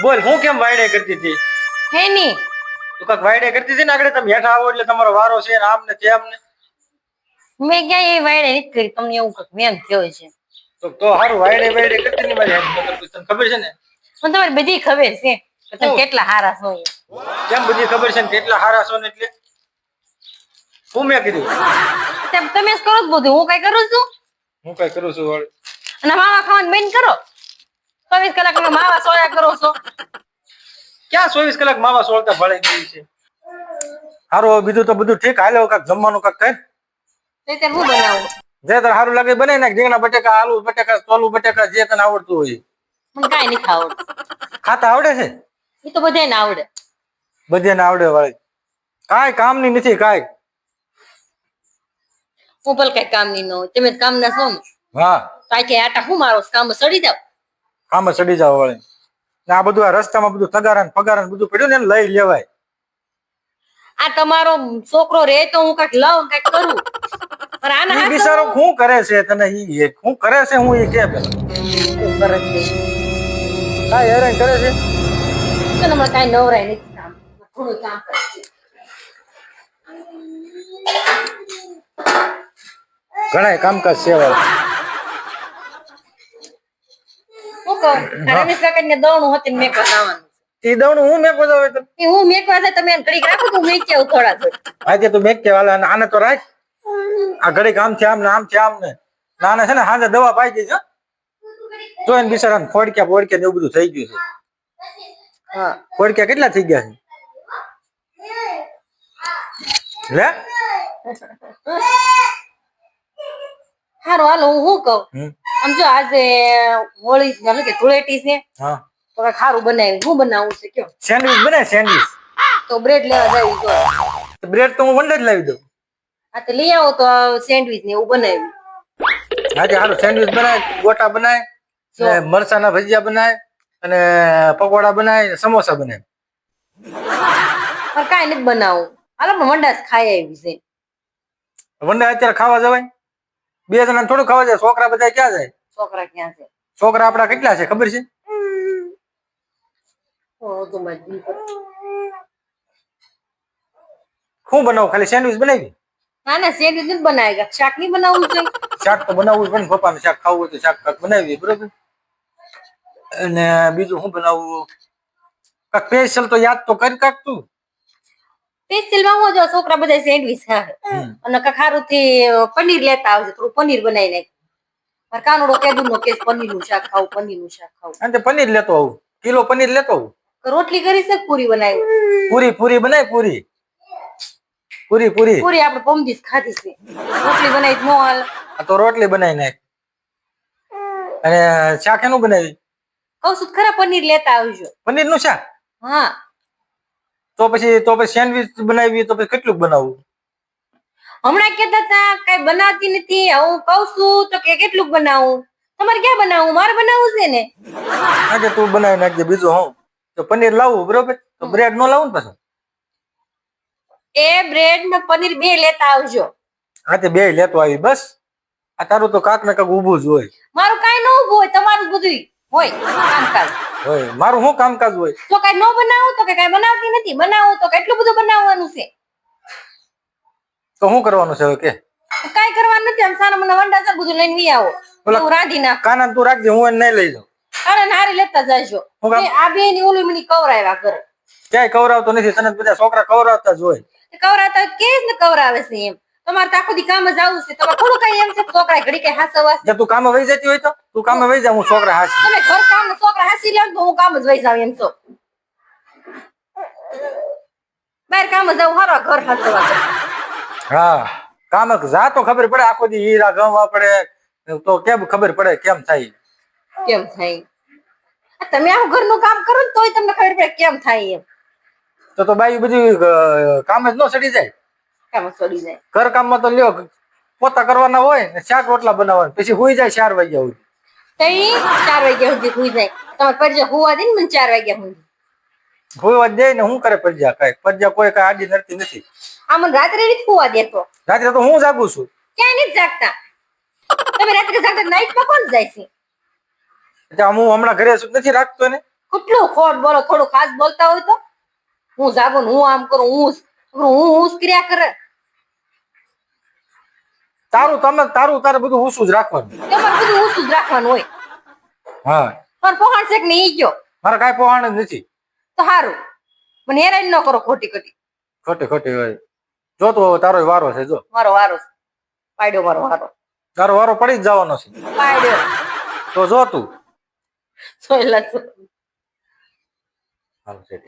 બોલ હું કેમ વાયડે કરતી હતી? હે ની તું કાક વાયડે કરતી હતી ને આગળ તમે હેઠા આવો એટલે તમારો વારો છે ને આમ ને તેમ ને. મેં ક્યાં એ વાયડે નથી કરી તમને એવું કંઈક મેમ થયો છે. તો હારું વાયડે વાયડે કરતી ની મારી હાથ નકર તને ખબર છે ને. મને તમારી બધી ખબર છે કે તમે હું કેટલા હારા છો એમ. કેમ બધી ખબર છે ને કેટલા હારા છો ને એટલે હું મેં કીધું તમે જ કરો જ બધું હું કઈ કરું છું. હું કઈ કરું છું વળી? અને માવા ખાવાનું બંધ કરો. 24 કલાક માવા સોયા કરો છો. ક્યાં 24 કલાક માવા સોળતા ભળાઈ ગઈ છે. હારું હવે બીજું તો બધું ઠીક હાલે કાક જમવાનું કાક કર. તો ત્યારે હું બનાવું? જે તને સારું લાગે બનાવી નાખ. રીંગણા બટેકા આલુ બટેકા તોલું બટેકા જે તને આવડતું હોય. મને કાંઈ નથી આવડતું. ખાતા આવડે છે? એ તો બધાને આવડે. બધાને આવડે વાળી કાંઈ કામની નથી કાંઈ. હું ભલે કઈ કામની ન હોય તમે જ કામના છો ને. હા કાંઈ આટા હું મારો કામ સડી જાવ. કામ ચડી જાવ વળી ને આ બધું આ રસ્તામાં બધું તગારા ને પગારા ને બધું પડ્યું ને એને લઈ લેવાય. આ તમારો છોકરો રે તો હું કઈક લઉં કઈક કરું પણ આના ઈ હાથ બિચારો શું કરે છે તને ઈ શું કરે છે હું ઈ કે પેલા કરે છે કાંઈ હેરાન કરે છે? તો મને કાંઈ નવરાય નથી કામ થોડું કામ કરે છે. ઘણાય કામકાજ છે વાળા. હું કહું રમેશ કાકા ને દવણું હતી મેં બનાવવાનું ઈ દવણું હું મેં કોઈ હવે એ હું મેકવા જાય તમે એને ઘડીક રાખો તો હું મેકી આવું થોડા થોડી. આજે તું મેક કે વાલા આને તો રાખ. આ ઘડીક આમ છે આમ ને આમ છે આમ ને નાને છે ને હાજે દવા પાઈ દીધી હો. જો એને બિચારાને ફોડક્યા બોડક્યા ને એવું બધું થઈ ગયું છે. હા ફોડક્યા કેટલા થઈ ગયા છે લે? હારું હાલો હું શું કહું આમ જો આજે હોળી એટલે કે ધૂળેટી છે હા તો કઈક સારું બનાવી શું બનાવવું છે કયો? સેન્ડવિચ બનાય સેન્ડવિચ. તો બ્રેડ લેવા જાવી તો બ્રેડ તો હું વંડે જ લાવી દઉં. આ તો લઈ આવો તો સેન્ડવિચ ને એવું બનાવ્યું. આજે હારું સેન્ડવિચ બનાય ગોટા બનાય અને મરચાના ભજીયા બનાય અને પકોડા બનાય ને સમોસા બનાય. પણ કાંઈ નથી બનાવું હાલો પણ મંડાસ ખાઈ આવી છે. વંડે અત્યારે ખાવા જવાય? બે જણા થોડું ખાવા જાય? છોકરા બધા ક્યાં જાય? છોકરા ક્યાં છે? છોકરા આપડા કેટલા છે ખબર છે? શું બનાવું ખાલી સેન્ડવિચ બનાવી? ના ના સેન્ડવિચ નથી બનાવેગા શાક નહીં બનાવવું છે. શાક તો બનાવવું જ પડે ને પપ્પાને શાક ખાવું હોય તો શાક બનાવી બરોબર. અને બીજું શું બનાવવું કાક સ્પેશિયલ તો યાદ તો કરી કાક તું. સ્પેશિયલ માં હું જો છોકરા બધા સેન્ડવિચ ખાય અને કખારું થી પનીર લેતા આવજો થોડું પનીર બનાવી નાખ. મારે કાનુડો કેદું નો કેસ પનીર નું શાક ખાવું પનીર નું શાક ખાવું. અને પનીર લેતો આવું કિલો પનીર લેતો આવું. રોટલી કરી છે પૂરી બનાવી પૂરી પૂરી બનાય પૂરી પૂરી પૂરી પૂરી આપણે પમદીસ ખાધી છે રોટલી બનાવી નો હાલ. આ તો રોટલી બનાવી નાખ. અને શાક એનું બનાવી કહું છું ખરા પનીર લેતા આવજો. પનીર નું શાક? હા તો પછી સેન્ડવિચ બનાવી તો પછી કેટલું બનાવવું? હમણાં કેતા હતા કઈ બનાવતી નથી હું કઉ છું તો કે કેટલું બનાવું તમારે ક્યાં બનાવું મારે બનાવવું છે ને. આજે તું બનાવી નાખજે બીજું હું તો પનીર લાવવું બરોબર તો બ્રેડ નો લાવું ને પાછું? એ બ્રેડ ને પનીર બે લેતા આવજો. હા તે બે લેતો આવી બસ. આ તારું તો કાક ને કાક ઊભું જ હોય. મારું કઈ ન ઉભું હોય તમારું બધું હોય કામકાજ હોય મારું શું કામકાજ હોય? તો કઈ ન બનાવું તો કઈ બનાવતી નથી બનાવું તો કેટલું બધું બનાવવાનું છે. તો શું કરવાનું છે હવે કે? કઈ કરવાનું નથી આમ સારા મને વંડા છે બધું લઈને વી આવો હું રાંધી નાખ. કાના તું રાખજે હું એને નહીં લઈ જાઉં. અરે નારી લેતા જાજો આ બે ની ઓલી મને કવરાવ્યા કરે. ક્યાંય કવરાવતો નથી તને બધા છોકરા કવરાવતા જ હોય. કવરાવતા કેસ ને કવરાવે છે એમ તમારે તો આખો દી કામ જ આવું છે તમારે થોડું કઈ એમ છે છોકરા ઘડી કઈ હાસવા જે તું કામે વહી જતી હોય તો તું કામે વહી જા હું છોકરા હાસી. તમે ઘર કામ ને છોકરા હાસી લે તો હું કામ જ વહી જાવ એમ છો બહાર કામ જ આવું હારો ઘર હાસવા. હા કામ જા તો ખબર પડે આખો દી હીરા ગમવા પડે તો કેમ ખબર પડે કેમ થાય કેમ થાય તમે આવું ઘરનું કામ કરો ને તોય તમને ખબર પડે કેમ થાય એમ. તો બાઈ બધી કામ જ ન સડી જાય. કામ સડી જાય ઘર કામમાં તો લ્યો પોતા કરવાના હોય ને શાક રોટલા બનાવવાના પછી હુઈ જાય 4 વાગ્યા સુધી. તઈ 4 વાગ્યા સુધી હુઈ જાય તમારે પરજા હુવા દે ને મને 4 વાગ્યા સુધી. હુવા દે ને હું કરે પરજા કઈ પરજા કોઈ કઈ આડી નડતી નથી. આ મને રાત્રે નથી હુવા દેતો. રાત્રે તો હું જાગું છું. ક્યાં નથી જાગતા તમે રાત્રે જાગતા નાઈટમાં કોણ જાય છે? એટલે હું હમણાં ઘરે નથી રાખતો ને કેટલું ખોટ બોલો, થોડું ખાસ બોલતા હોય તો હું જાગું ને હું આમ કરું, હું ક્રિયા કરે. તારે બધું ઊંચું જ રાખવાનું. તમારે બધું ઊંચું જ રાખવાનું હોય. હા પણ પોહાણ છે કે નહીં ઈ ગયો મારે કાંઈ પોહાણ જ નથી. તો સારું, મને હેરાન ન કરો ખોટી ખોટી. ખોટી હોય જોતું હવે તારો વારો છે. જો મારો વારો છે. પાડ્યો મારો વારો. તારો વારો પડી જ જવાનો છે. પાડ્યો તો જો તું સોયલા હાલ છે.